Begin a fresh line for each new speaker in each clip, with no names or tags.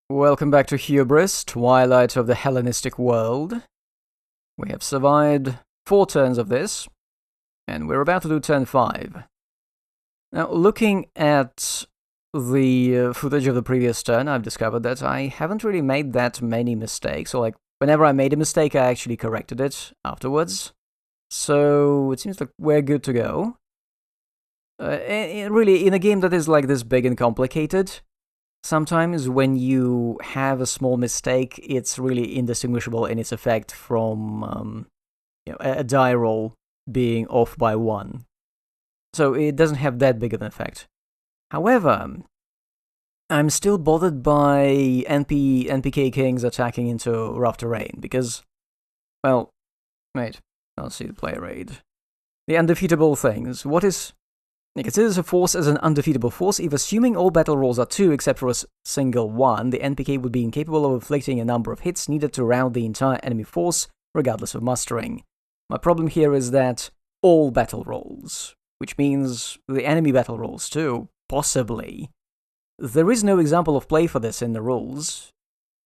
Welcome back to Hubris, Twilight of the Hellenistic World. We have survived 4 turns of this, and we're about to do turn 5. Now, looking at the footage of the previous turn, I've discovered that I haven't really made that many mistakes. So, whenever I made a mistake, I actually corrected it afterwards. So, it seems like we're good to go. Really, in a game that is like this big and complicated, sometimes when you have a small mistake, it's really indistinguishable in its effect from a die roll being off by 1. So it doesn't have that big of an effect. However, I'm still bothered by NPK kings attacking into rough terrain because, well, wait, I'll see the player aid. The undefeatable things. What is... It considers a force as an undefeatable force if assuming all battle rolls are 2 except for a single 1, the NPK would be incapable of inflicting a number of hits needed to rout the entire enemy force, regardless of mustering. My problem here is that all battle rolls, which means the enemy battle rolls too, possibly. There is no example of play for this in the rules,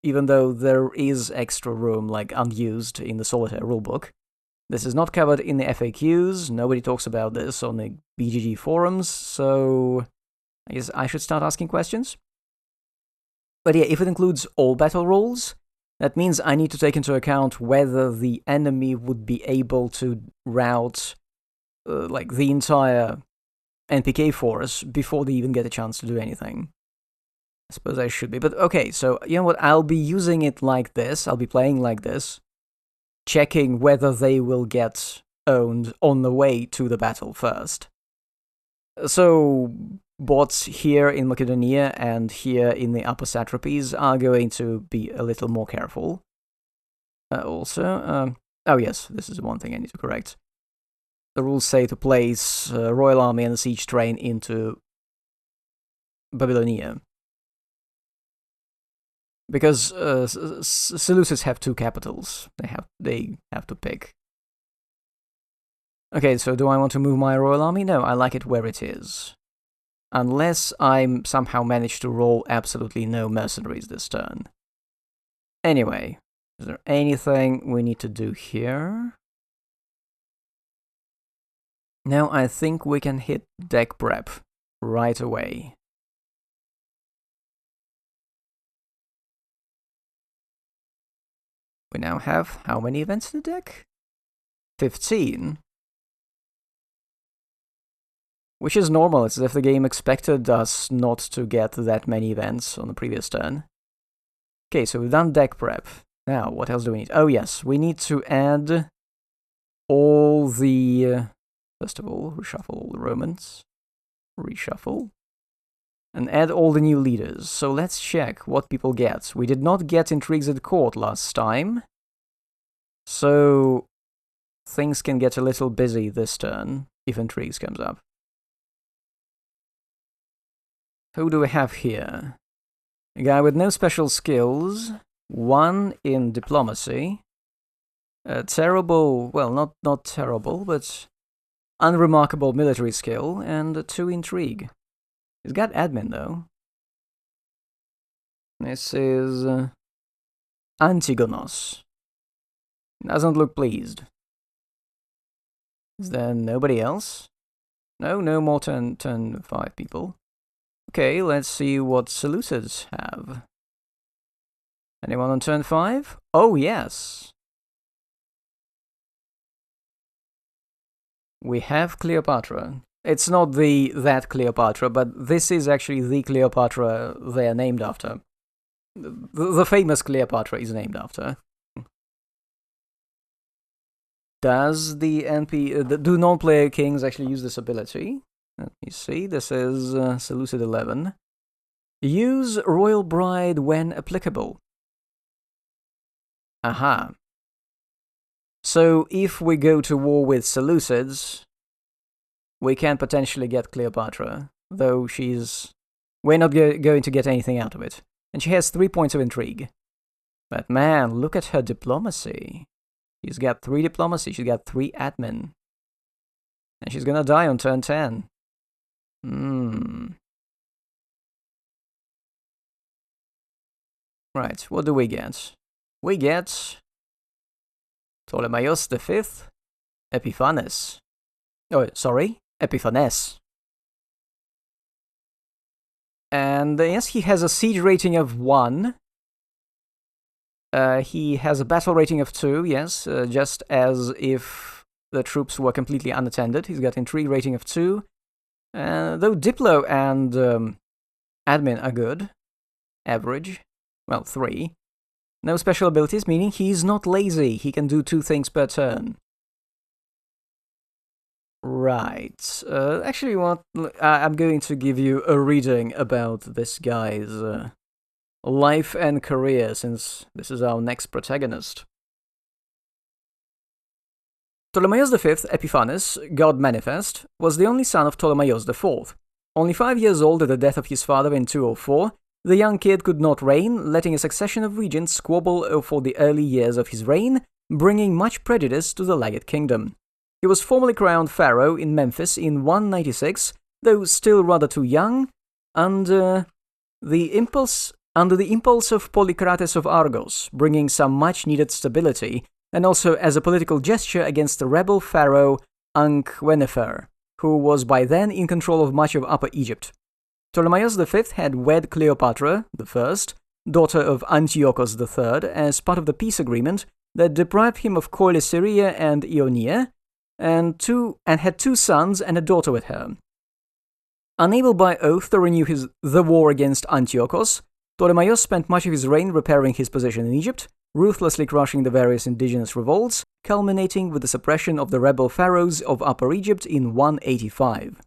even though there is extra room, unused, in the Solitaire rulebook. This is not covered in the FAQs, nobody talks about this on the BGG forums, so I guess I should start asking questions. But yeah, if it includes all battle rolls, that means I need to take into account whether the enemy would be able to rout the entire NPK force before they even get a chance to do anything. I suppose I should be, but okay, so you know what, I'll be using it like this, I'll be playing like this, checking whether they will get owned on the way to the battle first. So, bots here in Macedonia and here in the upper satrapies are going to be a little more careful. Oh yes, this is one thing I need to correct. The rules say to place Royal Army and the siege train into Babylonia. Because Seleucids have 2 capitals. They have to pick. Okay, so do I want to move my Royal Army? No, I like it where it is. Unless I somehow manage to roll absolutely no mercenaries this turn. Anyway, is there anything we need to do here? Now I think we can hit deck prep right away. We now have how many events in the deck? 15. Which is normal, it's as if the game expected us not to get that many events on the previous turn. Okay, so we've done deck prep. Now, what else do we need? Oh yes, we need to add all the... first of all, reshuffle all the Romans. Reshuffle. And add all the new leaders. So let's check what people get. We did not get intrigues at court last time. So things can get a little busy this turn if intrigues comes up. Who do we have here? A guy with no special skills, 1 in diplomacy, terrible, well, not terrible, but unremarkable military skill, and 2 intrigue. He's got admin, though. This is Antigonos. Doesn't look pleased. Is there nobody else? No more turn 5 people. Okay, let's see what Seleucids have. Anyone on turn 5? Oh, yes! We have Cleopatra. It's not that Cleopatra, but this is actually the Cleopatra they are named after. The famous Cleopatra is named after. Does the do non-player kings actually use this ability? Let me see, this is Seleucid 11. Use Royal Bride when applicable. Aha. So if we go to war with Seleucids, we can potentially get Cleopatra, though we're not going to get anything out of it. And she has 3 points of intrigue. But man, look at her diplomacy. She's got 3 diplomacy, she's got 3 admin. And she's gonna die on turn 10. Right, what do we get? We get Ptolemaios V, Epiphanes. Oh, sorry, Epiphanes. And yes, he has a siege rating of 1. He has a battle rating of 2, yes, just as if the troops were completely unattended. He's got intrigue rating of 2. Though Diplo and Admin are good. Average. Well, 3. No special abilities, meaning he's not lazy. He can do 2 things per turn. Right. Actually, what I'm going to give you a reading about this guy's life and career, since this is our next protagonist. Ptolemaios V, Epiphanes, God Manifest, was the only son of Ptolemaios IV. Only 5 years old at the death of his father in 204, the young kid could not reign, letting a succession of regents squabble for the early years of his reign, bringing much prejudice to the Lagged Kingdom. He was formally crowned pharaoh in Memphis in 196, though still rather too young, under the impulse of Polycrates of Argos, bringing some much-needed stability, and also as a political gesture against the rebel pharaoh Ankh-Wenefer, who was by then in control of much of Upper Egypt. Ptolemaios V had wed Cleopatra I, daughter of Antiochus III, as part of the peace agreement that deprived him of Coele Syria and Ionia, and had 2 sons and a daughter with her. Unable by oath to renew the war against Antiochus, Ptolemaios spent much of his reign repairing his position in Egypt, ruthlessly crushing the various indigenous revolts, culminating with the suppression of the rebel pharaohs of Upper Egypt in 185.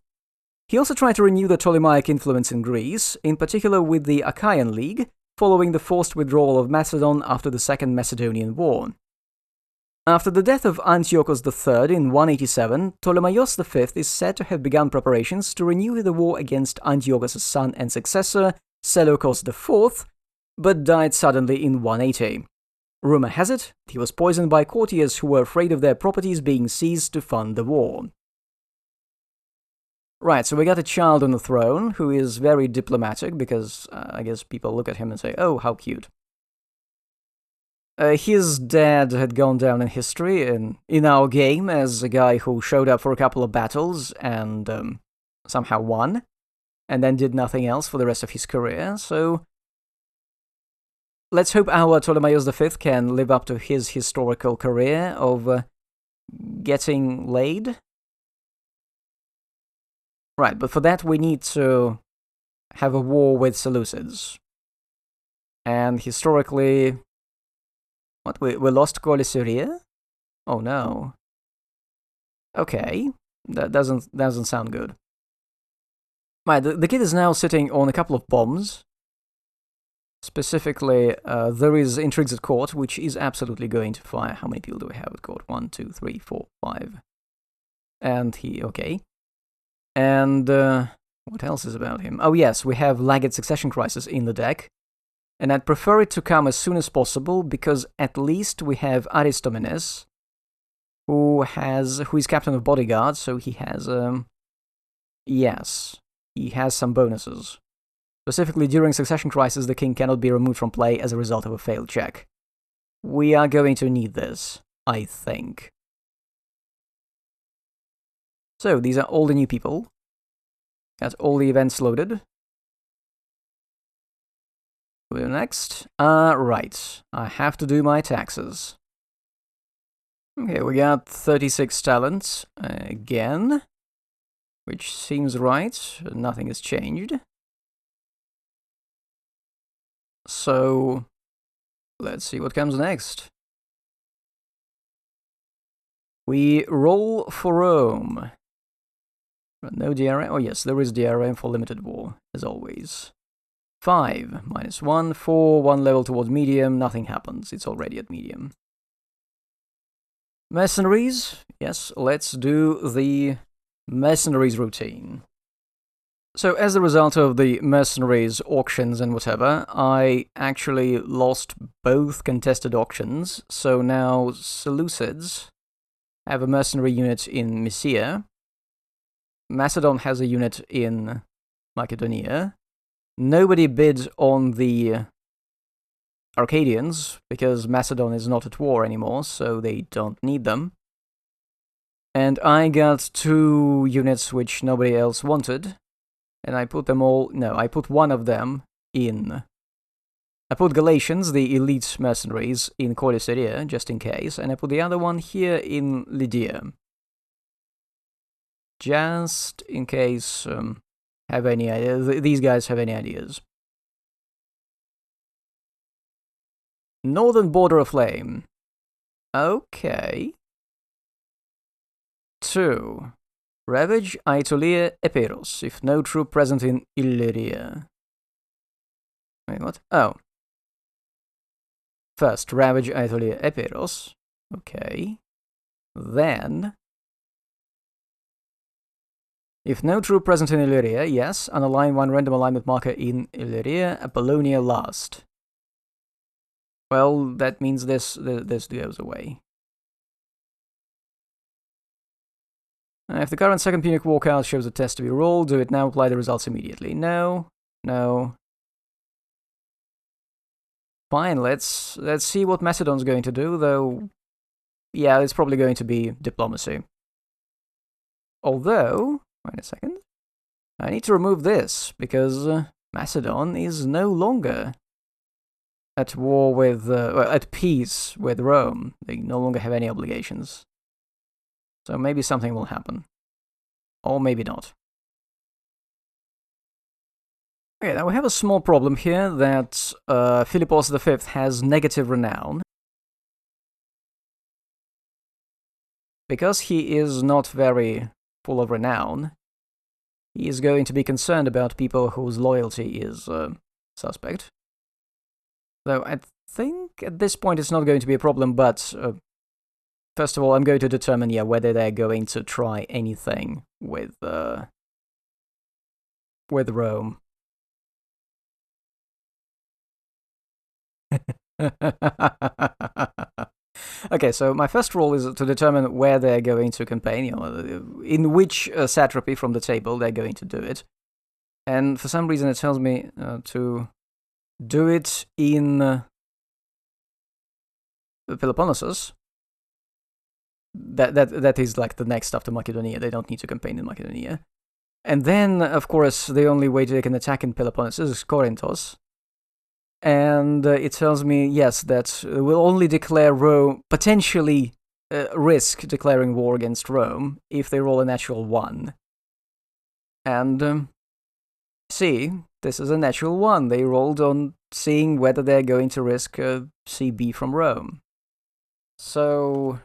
He also tried to renew the Ptolemaic influence in Greece, in particular with the Achaean League, following the forced withdrawal of Macedon after the Second Macedonian War. After the death of Antiochus III in 187, Ptolemaios V is said to have begun preparations to renew the war against Antiochus' son and successor, Seleucus IV, but died suddenly in 180. Rumor has it he was poisoned by courtiers who were afraid of their properties being seized to fund the war. Right, so we got a child on the throne who is very diplomatic because I guess people look at him and say, oh, how cute. His dad had gone down in history in our game as a guy who showed up for a couple of battles and somehow won, and then did nothing else for the rest of his career, so let's hope our Ptolemaios V can live up to his historical career of getting laid. Right, but for that we need to have a war with Seleucids. And historically... What, we lost Coele Syria? Oh no. Okay, that doesn't sound good. Right, the kid is now sitting on a couple of bombs. Specifically, there is intrigues at court, which is absolutely going to fire. How many people do we have at court? 1, 2, 3, 4, 5. And okay. And what else is about him? Oh yes, we have Lagged Succession Crisis in the deck. And I'd prefer it to come as soon as possible, because at least we have Aristomenes, who is captain of bodyguard, so he has, yes, he has some bonuses. Specifically, during Succession Crisis, the king cannot be removed from play as a result of a failed check. We are going to need this, I think. So, these are all the new people. Got all the events loaded. Next. Right. I have to do my taxes. Okay, we got 36 talents again, which seems right. Nothing has changed. So, let's see what comes next. We roll for Rome. No DRM. Oh yes, there is DRM for limited war, as always. 5, -1, 4, 1 level towards medium, nothing happens, it's already at medium. Mercenaries, yes, let's do the mercenaries routine. So as a result of the mercenaries auctions and whatever, I actually lost both contested auctions, so now Seleucids have a mercenary unit in Mysia, Macedon has a unit in Macedonia. Nobody bid on the Arcadians, because Macedon is not at war anymore, so they don't need them. And I got 2 units which nobody else wanted, and I put them all... No, I put one of them in... I put Galatians, the elite mercenaries, in Corycidia, just in case, and I put the other one here in Lydia. Just in case have any ideas. These guys have any ideas. Northern border aflame. Okay. 2. Ravage Aetolia Epeiros, if no troop present in Illyria. Wait, what? Oh. First, Ravage Aetolia Epeiros. Okay. Then... If no troop present in Illyria, yes, unalign 1 random alignment marker in Illyria, Apollonia last. Well, that means this goes away. If the current second Punic walkout shows a test to be rolled, do it now, apply the results immediately. No, no. Fine, let's see what Macedon's going to do, though... Yeah, it's probably going to be diplomacy. Although... Wait a second. I need to remove this, because Macedon is no longer at war with... at peace with Rome. They no longer have any obligations. So maybe something will happen. Or maybe not. Okay, now we have a small problem here that Philippos V has negative renown. Because he is not very full of renown, he is going to be concerned about people whose loyalty is suspect. Though I think at this point it's not going to be a problem, but first of all I'm going to determine whether they're going to try anything with Rome. Okay, so my first role is to determine where they're going to campaign, in which satrapy from the table they're going to do it. And for some reason it tells me to do it in Peloponnesus. That is like the next after Macedonia. They don't need to campaign in Macedonia. And then, of course, the only way they can attack in Peloponnesus is Corinthos. And it tells me, yes, that we'll only declare Rome, potentially risk declaring war against Rome if they roll a natural 1. And see, this is a natural 1. They rolled on seeing whether they're going to risk CB from Rome. So...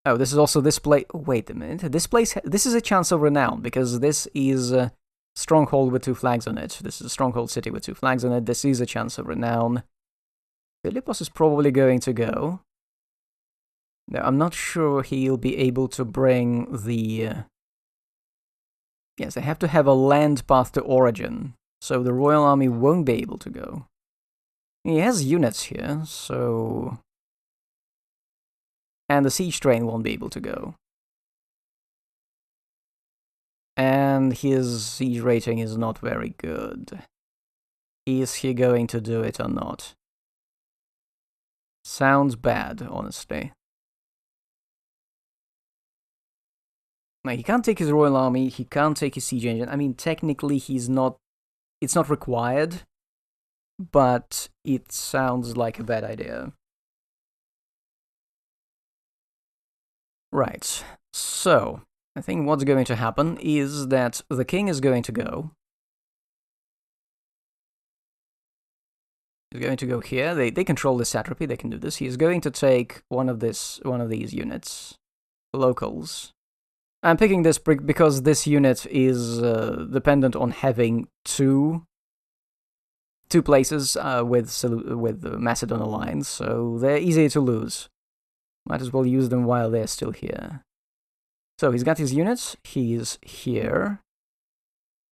Oh, this is also this place... Wait a minute. This is a chance of renown, because this is... Stronghold with 2 flags on it. This is a stronghold city with 2 flags on it. This is a chance of renown. Philippos is probably going to go. Now, I'm not sure he'll be able to bring the... Yes, they have to have a land path to origin, so the royal army won't be able to go. He has units here, so... And the siege train won't be able to go. And his siege rating is not very good. Is he going to do it or not? Sounds bad, honestly. No, he can't take his royal army, he can't take his siege engine. I mean, technically he's not... It's not required, but it sounds like a bad idea. Right, so... I think what's going to happen is that the king is going to go. He's going to go here. They control the satrapy. They can do this. He's going to take one of these units, locals. I'm picking this because this unit is dependent on having two places with the Macedon alliance, so they're easier to lose. Might as well use them while they're still here. So he's got his units, he's here,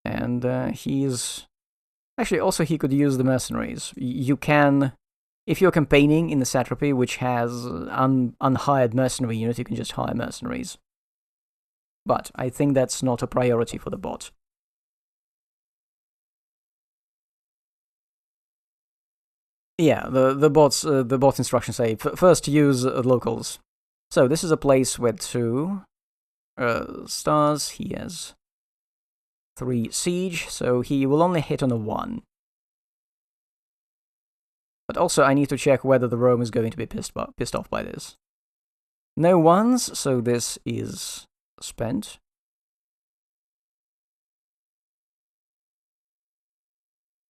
and he's... Actually, also he could use the mercenaries. You can, if you're campaigning in the satrapy, which has unhired mercenary unit, you can just hire mercenaries. But I think that's not a priority for the bot. Yeah, the bot instructions say first use locals. So this is a place with 2 stars. He has 3 siege, so he will only hit on a 1. But also I need to check whether the Rome is going to be pissed off by this. No 1s, so this is spent.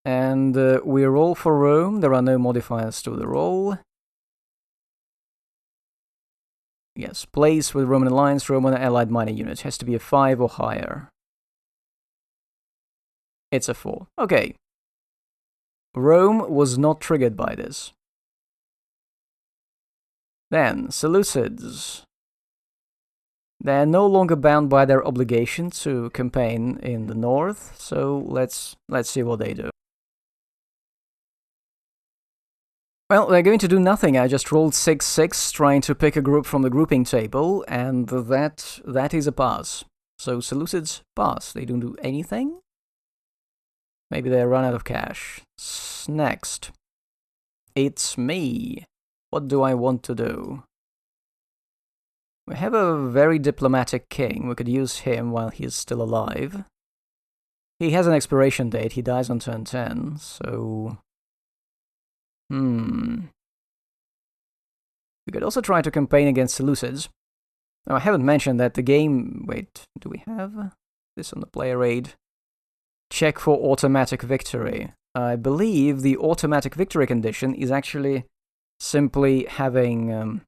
And we roll for Rome. There are no modifiers to the roll. Yes, place with Roman alliance, Roman allied minor unit. Has to be a 5 or higher. It's a 4. Okay. Rome was not triggered by this. Then, Seleucids. They're no longer bound by their obligation to campaign in the north, so let's see what they do. Well, they're going to do nothing. I just rolled 6-6, trying to pick a group from the grouping table, and that is a pass. So Seleucids pass. They don't do anything? Maybe they run out of cash. Next. It's me. What do I want to do? We have a very diplomatic king. We could use him while he's still alive. He has an expiration date. He dies on turn 10, so... We could also try to campaign against Seleucids. Now, I haven't mentioned that the game... Wait, do we have this on the player aid? Check for automatic victory. I believe the automatic victory condition is actually simply having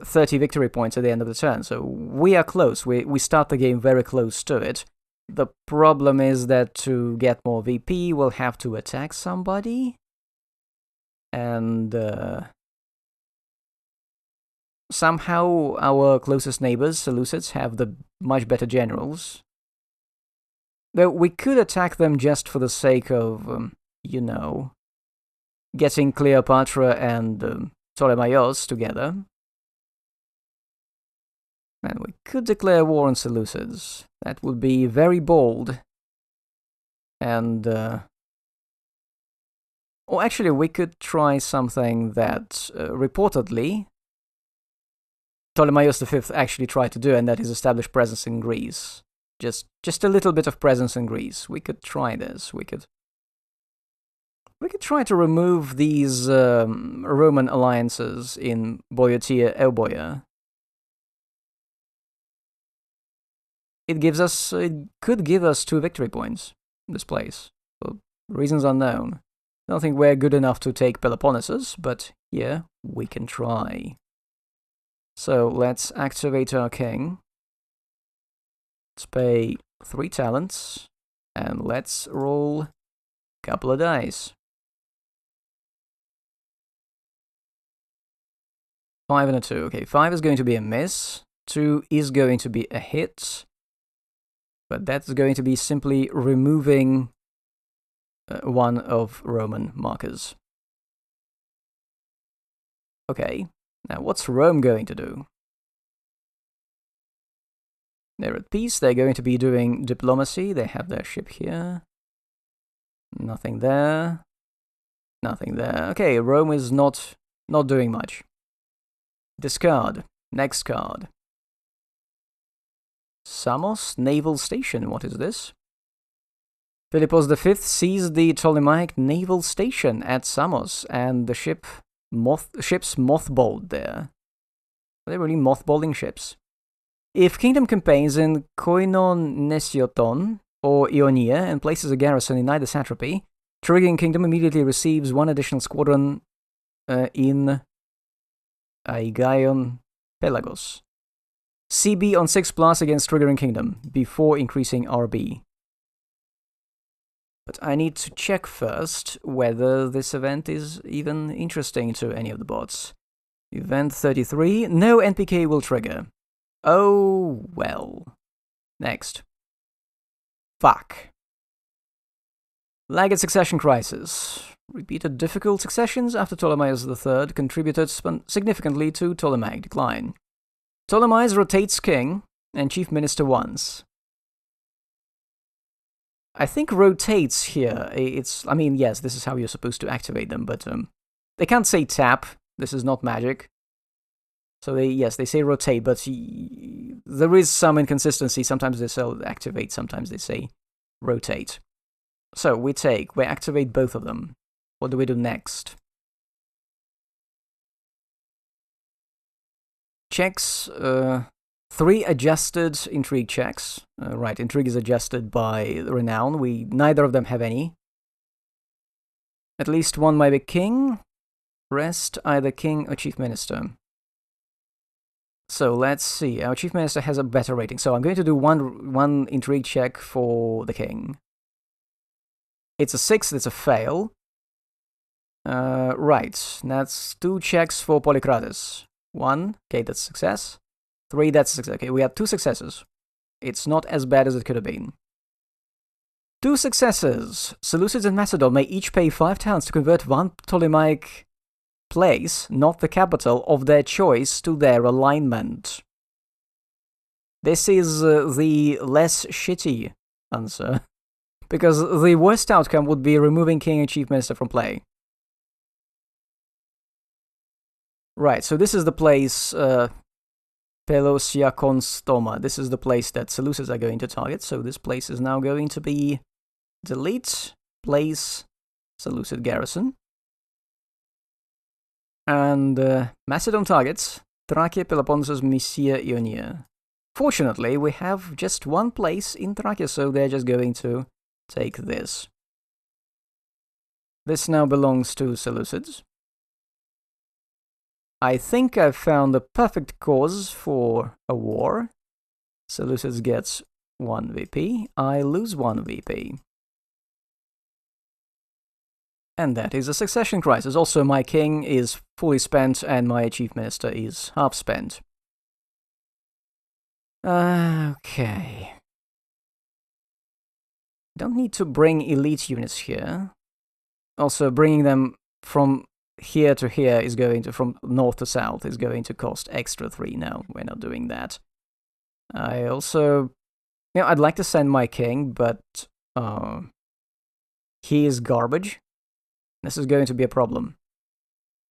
30 victory points at the end of the turn. So we are close. We start the game very close to it. The problem is that to get more VP, we'll have to attack somebody. And somehow our closest neighbors, Seleucids, have the much better generals. Though we could attack them just for the sake of, you know, getting Cleopatra and Ptolemaios together. And we could declare war on Seleucids. That would be very bold. And, or actually, we could try something that, reportedly, Ptolemaios V actually tried to do, and that is establish presence in Greece. Just a little bit of presence in Greece. We could try this. We could try to remove these Roman alliances in Boeotia, Euboea. It could give us 2 victory points in this place, for reasons unknown. I don't think we're good enough to take Peloponnesus, but yeah, we can try. So let's activate our king. Let's pay 3 talents, and let's roll a couple of dice. 5 and a 2. Okay, 5 is going to be a miss. 2 is going to be a hit. But that's going to be simply removing one of Roman markers. Okay, now what's Rome going to do? They're at peace. They're going to be doing diplomacy. They have their ship here. Nothing there. Nothing there. Okay, Rome is not doing much. Discard. Next card. Samos Naval Station. What is this? Philippos V seized the Ptolemaic naval station at Samos, and the ship's mothballed there. Are they really mothballing ships? If kingdom campaigns in Koinonesioton or Ionia and places a garrison in either satrapy, triggering kingdom immediately receives 1 additional squadron in Aigaion Pelagos. CB on 6+ against triggering kingdom before increasing RB. But I need to check first whether this event is even interesting to any of the bots. Event 33. No NPK will trigger. Oh, well. Next. Fuck. Lagged succession crisis. Repeated difficult successions after Ptolemaios III contributed significantly to Ptolemaic decline. Ptolemaios rotates king and chief minister once. I think rotates here. I mean, yes, this is how you're supposed to activate them, but they can't say tap. This is not magic. So they say rotate, but there is some inconsistency. Sometimes they say activate, sometimes they say rotate. So we activate both of them. What do we do next? Checks, 3 adjusted intrigue checks. Right, intrigue is adjusted by renown. Neither of them have any. At least one might be king. Rest either king or chief minister. So let's see. Our chief minister has a better rating. So I'm going to do one intrigue check for the king. It's a 6. That's a fail. Right. That's 2 checks for Polycrates. 1. Okay, that's success. 3. That's success. Okay, we have 2 successes. It's not as bad as it could have been. 2 successes. Seleucids and Macedon may each pay 5 talents to convert one Ptolemaic place, not the capital, of their choice to their alignment. This is the less shitty answer, because the worst outcome would be removing king and chief minister from play. Right, so this is the place, Pelosiakonstoma. This is the place that Seleucids are going to target, so this place is now going to be delete, place, Seleucid garrison. And Macedon targets Thracia, Peloponnesus, Mysia, Ionia. Fortunately, we have just one place in Thracia, so they're just going to take this. This now belongs to Seleucids. I think I've found the perfect cause for a war. Seleucids gets 1 VP, I lose 1 VP. And that is a succession crisis. Also, my king is fully spent and my chief minister is half spent. Okay. Don't need to bring elite units here. Also, bringing them from here to here is going to, from north to south, is going to cost extra 3. No, we're not doing that. I also, I'd like to send my king, but he is garbage. This is going to be a problem.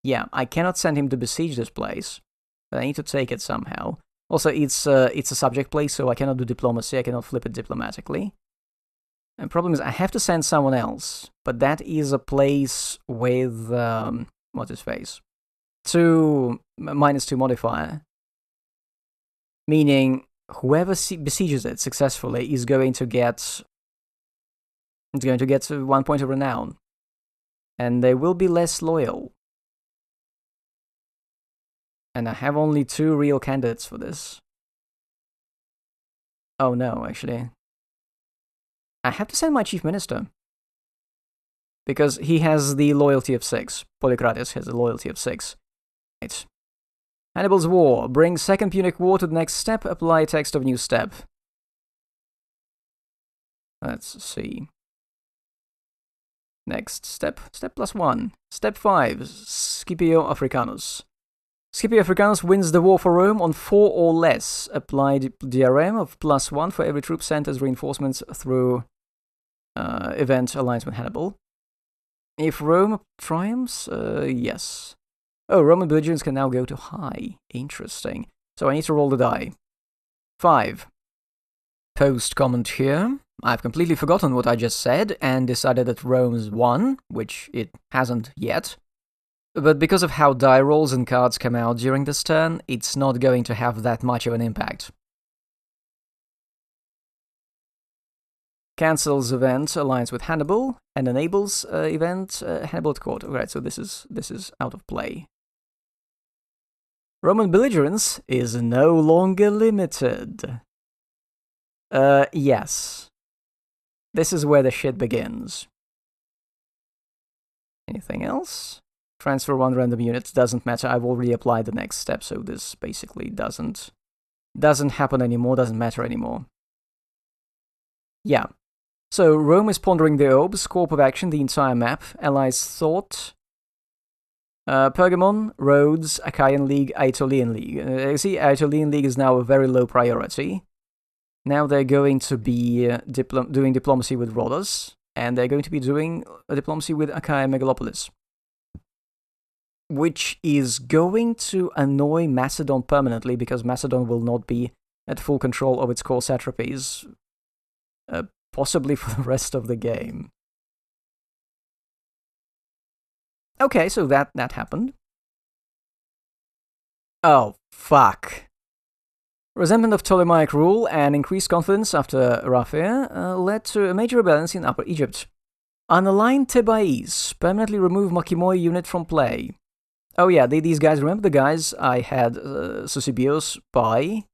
Yeah, I cannot send him to besiege this place, but I need to take it somehow. Also, it's a subject place, so I cannot do diplomacy, I cannot flip it diplomatically. And the problem is I have to send someone else, but that is a place with, what's his face? -2 modifier. Meaning, whoever besieges it successfully is going to get 1 point of renown. And they will be less loyal. And I have only 2 real candidates for this. Oh no, actually. I have to send my chief minister. Because he has the loyalty of 6. Polycrates has a loyalty of 6. Right. Hannibal's War. Bring Second Punic War to the next step. Apply text of new step. Let's see. Next step. Step +1. Step 5. Scipio Africanus. Scipio Africanus wins the war for Rome on 4 or less. Applied DRM of +1 for every troop sent as reinforcements through event alliance with Hannibal. If Rome triumphs, yes. Oh, Roman belligerents can now go to high. Interesting. So I need to roll the die. 5. Post comment here. I've completely forgotten what I just said and decided that Rome's won, which it hasn't yet. But because of how die rolls and cards come out during this turn, it's not going to have that much of an impact. Cancels event alliance with Hannibal and enables event Hannibal at court. Alright, so this is out of play. Roman belligerence is no longer limited. Yes. This is where the shit begins. Anything else? Transfer 1 random unit, doesn't matter, I've already applied the next step, so this basically doesn't happen anymore, doesn't matter anymore. Yeah. So, Rome is pondering the orb, scope of action, the entire map, allies thought, Pergamon, Rhodes, Achaean League, Aetolian League. You see, Aetolian League is now a very low priority. Now they're going to be doing diplomacy with Rhodos, and they're going to be doing a diplomacy with Achaia Megalopolis, which is going to annoy Macedon permanently, because Macedon will not be at full control of its core satrapies, possibly for the rest of the game. Okay, so that happened. Oh, fuck. Resentment of Ptolemaic rule and increased confidence after Raphia led to a major rebellion in Upper Egypt. Unaligned Thebais permanently removed Makimoi unit from play. Oh yeah, these guys, remember the guys I had Susibios by,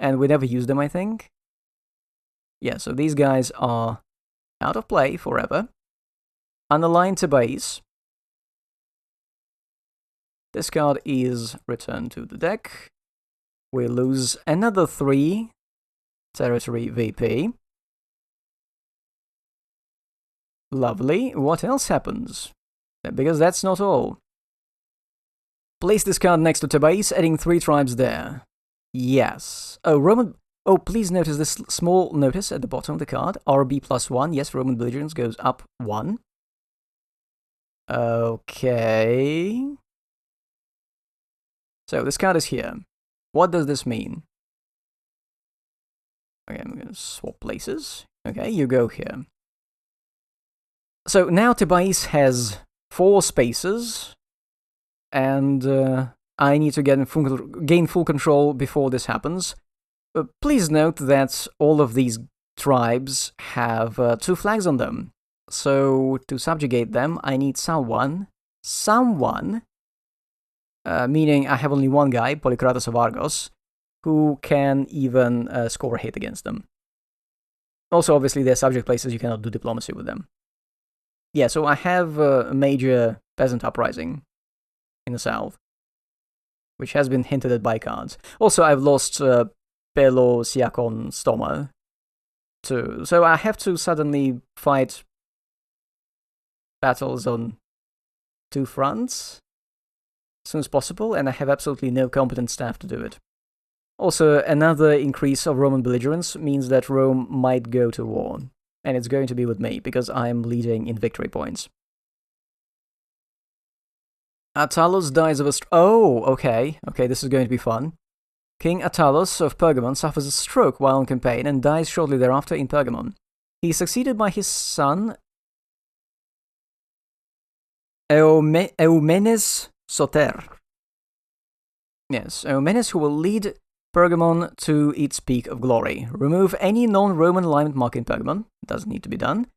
and we never used them, I think? Yeah, so these guys are out of play forever. Unaligned Thebais. This card is returned to the deck. We lose another 3 territory VP. Lovely. What else happens? Because that's not all. Place this card next to Thebais, adding 3 tribes there. Yes. Oh, Roman... Oh, please notice this small notice at the bottom of the card. RB +1. Yes, Roman belligerence goes up 1. Okay. So this card is here. What does this mean? Okay, I'm going to swap places. Okay, you go here. So now Thebais has 4 spaces, and I need to gain full control before this happens. Please note that all of these tribes have 2 flags on them. So to subjugate them, I need someone, meaning I have only one guy, Polykratos of Argos, who can even score a hit against them. Also, obviously, they're subject places, you cannot do diplomacy with them. Yeah, so I have a major peasant uprising in the south, which has been hinted at by cards. Also, I've lost Pelo, Siakon, Stoma, too. So I have to suddenly fight battles on 2 fronts as soon as possible, and I have absolutely no competent staff to do it. Also, another increase of Roman belligerence means that Rome might go to war, and it's going to be with me, because I'm leading in victory points. Attalos dies of a oh, okay, this is going to be fun. King Attalos of Pergamon suffers a stroke while on campaign and dies shortly thereafter in Pergamon. He is succeeded by his son Eumenes Soter. Yes, Eumenes, who will lead Pergamon to its peak of glory. Remove any non-Roman alignment mark in Pergamon. Doesn't need to be done.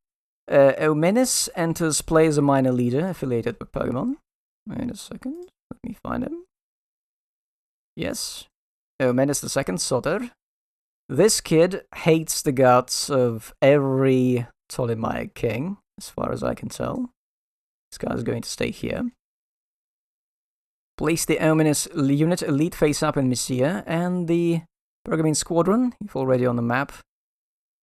Eumenes enters play as a minor leader affiliated with Pergamon. Wait a second. Let me find him. Yes. Eumenes II, Soter. This kid hates the guts of every Ptolemaic king, as far as I can tell. This guy is going to stay here. Place the Eumenes unit elite face up in Mysia, and the Pergamene squadron, if already on the map,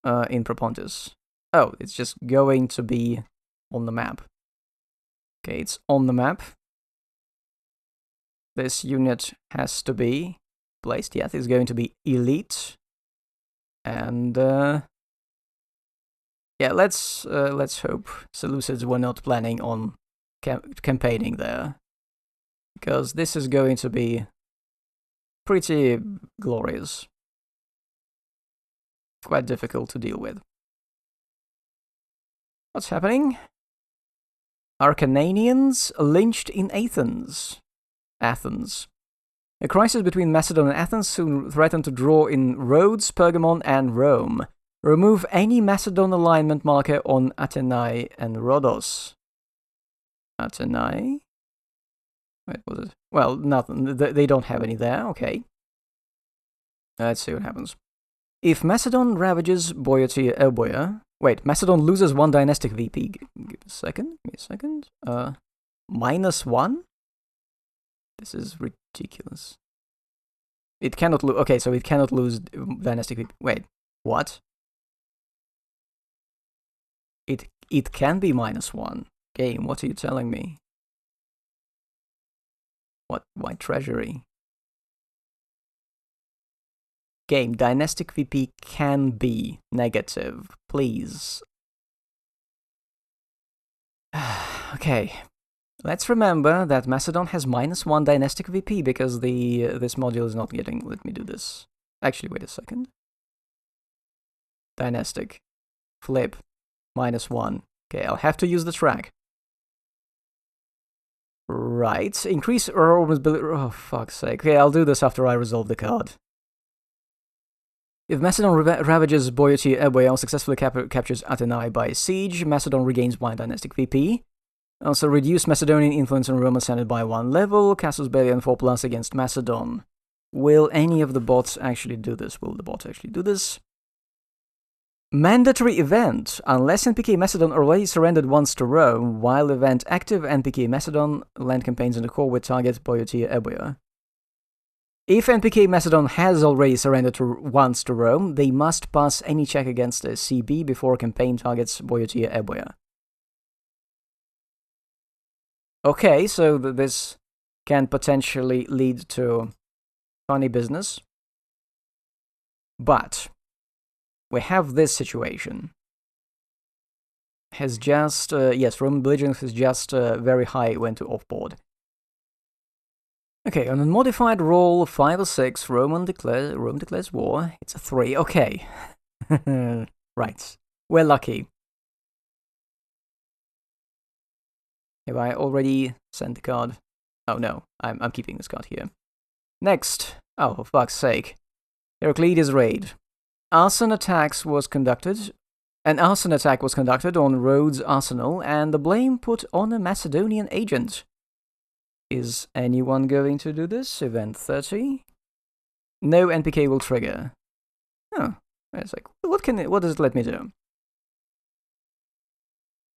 in Propontis. Oh, it's just going to be on the map. Okay, it's on the map. This unit has to be placed. Yes, it's going to be elite. And yeah, let's hope Seleucids were not planning on campaigning there, because this is going to be pretty glorious. Quite difficult to deal with. What's happening? Acarnanians lynched in Athens. A crisis between Macedon and Athens soon threatened to draw in Rhodes, Pergamon, and Rome. Remove any Macedon alignment marker on Atenae and Rhodos. Atenae? Wait, was it? Well, nothing. They don't have any there. Okay. Let's see what happens. If Macedon ravages Boeotia, wait, Macedon loses 1 dynastic VP. Give me a second. -1? This is ridiculous. It cannot lose. Okay, so it cannot lose dynastic VP. Wait, what? It can be -1. Game, what are you telling me? What? Why treasury? Game, dynastic VP can be negative, please. Okay, let's remember that Macedon has -1 dynastic VP because this module is not getting... Let me do this. Actually, wait a second. Dynastic. Flip. -1. Okay, I'll have to use the track. Right. Increase Roman's ability... Oh, fuck's sake. Okay, I'll do this after I resolve the card. If Macedon ravages Boeotia Eboea or successfully captures Athenai by siege, Macedon regains 1 dynastic VP. Also, reduce Macedonian influence on Roman Senate by 1 level. Casus Belli and 4+ against Macedon. Will any of the bots actually do this? Will the bot actually do this? Mandatory event. Unless NPK Macedon already surrendered once to Rome, while event active NPK Macedon land campaigns in the core with target Boeotia Eboea. If NPK Macedon has already surrendered once to Rome, they must pass any check against a CB before campaign targets Boeotia Eboea. Okay, so this can potentially lead to funny business. But we have this situation. Has just, yes, Roman belligerence is just very high, went to off-board. Okay, on a modified roll, 5 or 6, Rome declares war. It's a 3. Okay. Right. We're lucky. Have I already sent the card? Oh no, I'm keeping this card here. Next. Oh, for fuck's sake. Heraclides raid. An arson attack was conducted on Rhodes Arsenal, and the blame put on a Macedonian agent. Is anyone going to do this? Event 30. No NPK will trigger. Oh, it's like, what does it let me do?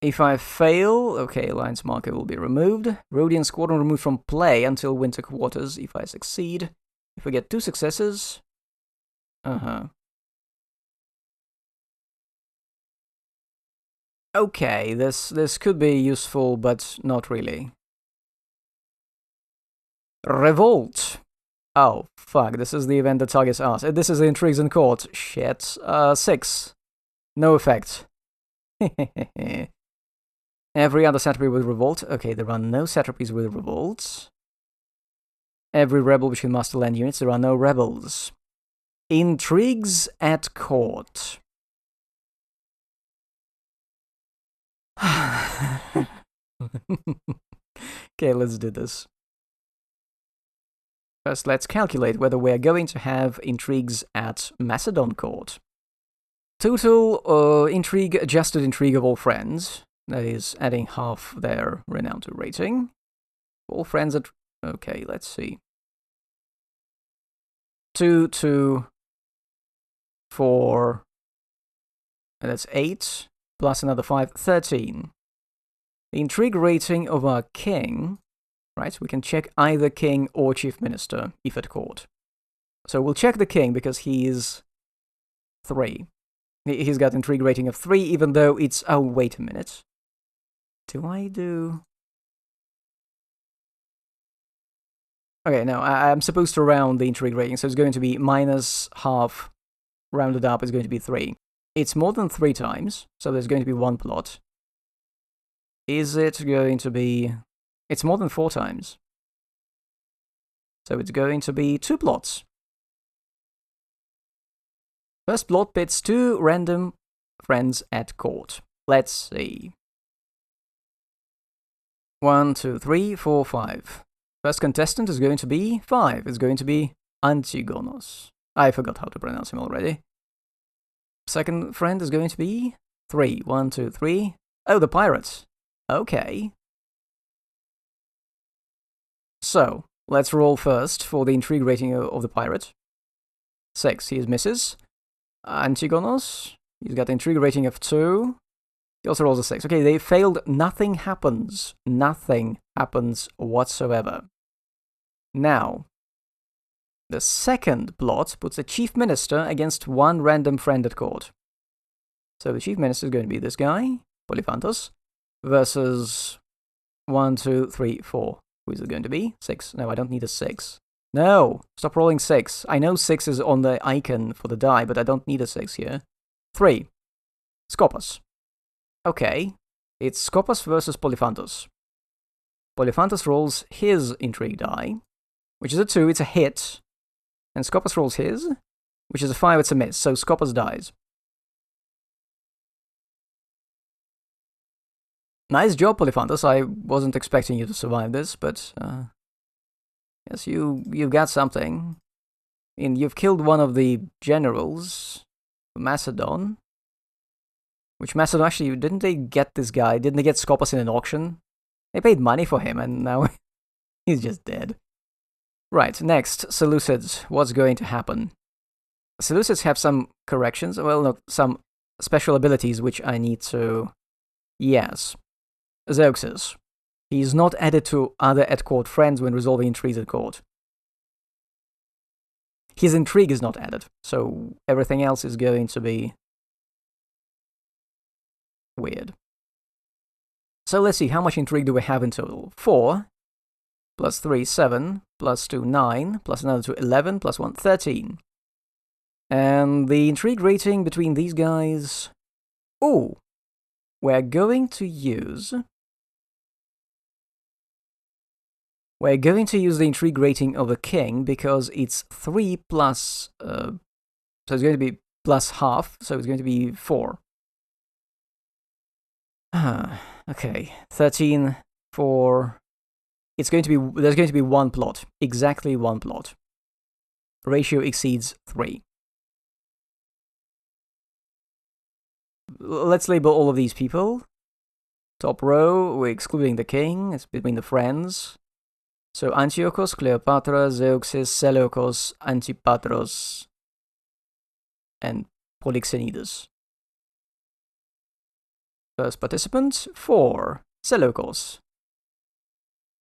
If I fail, okay, alliance marker will be removed. Rhodian squadron removed from play until winter quarters. If I succeed, if I get 2 successes, Okay, this could be useful, but not really. Revolt. Oh, fuck, this is the event that targets us. This is the intrigues in court. Shit. 6. No effect. Every other satrapy with revolt. Okay, there are no satrapies with revolts. Every rebel which can master land units. There are no rebels. Intrigues at court. Okay, let's do this. First, let's calculate whether we're going to have intrigues at Macedon court. Total intrigue, adjusted intrigue of all friends. That is adding half their renown to rating. All friends at... Okay, let's see. 2, 2, 4... That's 8, plus another 5, 13. The intrigue rating of our king... Right, we can check either king or chief minister, if at court. So we'll check the king, because he is 3. He's got intrigue rating of 3, even though it's... Oh, wait a minute. Do I do... Okay, no, I'm supposed to round the intrigue rating, so it's going to be -half, rounded up is going to be 3. It's more than 3 times, so there's going to be 1 plot. Is it going to be... It's more than 4 times. So it's going to be 2 plots. First plot pits 2 random friends at court. Let's see. 1, 2, 3, 4, 5. First contestant is going to be 5. It's going to be Antigonos. I forgot how to pronounce him already. Second friend is going to be 3. 1, 2, 3. Oh, the pirates. Okay. So, let's roll first for the intrigue rating of the pirate. 6, he misses. Antigonos, he's got the intrigue rating of 2. He also rolls a 6. Okay, they failed. Nothing happens. Nothing happens whatsoever. Now, the second plot puts a chief minister against 1 random friend at court. So the chief minister is going to be this guy, Polyphantos, versus 1, 2, 3, 4. Who is it going to be? 6. No, I don't need a 6. No! Stop rolling 6. I know 6 is on the icon for the die, but I don't need a 6 here. 3. Skopas. Okay. It's Skopas versus Polyphantos. Polyphantos rolls his intrigue die, which is a 2, it's a hit. And Skopas rolls his, which is a 5, it's a miss. So Skopas dies. Nice job, Polyphantos. I wasn't expecting you to survive this, but yes, you've got something. And you've killed one of the generals, Macedon. Which Macedon, actually, didn't they get this guy? Didn't they get Skopas in an auction? They paid money for him, and now he's just dead. Right, next, Seleucids. What's going to happen? Seleucids have some corrections, well, not some special abilities which I need to... Yes. Zeuxis. He is not added to other at-court friends when resolving intrigues at court. His intrigue is not added, so everything else is going to be weird. So let's see, how much intrigue do we have in total? 4, plus 3, 7, plus 2, 9, plus another 2, 11, plus 1, 13. And the intrigue rating between these guys... Ooh! We're going to use the intrigue rating of the king because it's 3 plus... so it's going to be plus half, so it's going to be 4. Okay, 13, 4... There's going to be one plot. Exactly one plot. Ratio exceeds 3. Let's label all of these people. Top row, we're excluding the king. It's between the friends. So Antiochos, Cleopatra, Zeuxis, Seleucus, Antipatros, and Polixenides. First participant, 4, Seleucus.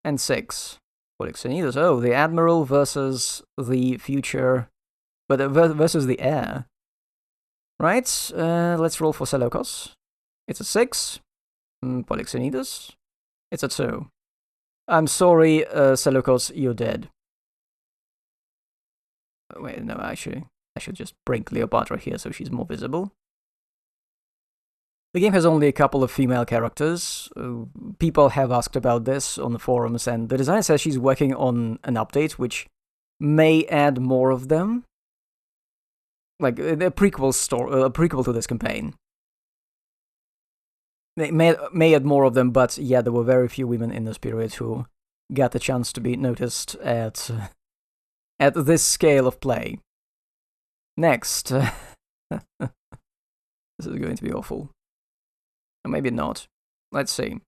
And 6, Polixenides. Oh, the admiral versus the future... But versus the heir. Right, let's roll for Seleucus. It's a 6. Polixenides. It's a 2. I'm sorry, Seleucus, you're dead. Wait, no, actually, I should just bring Cleopatra here so she's more visible. The game has only a couple of female characters. People have asked about this on the forums, and the designer says she's working on an update which may add more of them. Like a prequel to this campaign. They may add more of them, but yeah, there were very few women in this period who got the chance to be noticed at this scale of play. Next. This is going to be awful. Or maybe not. Let's see.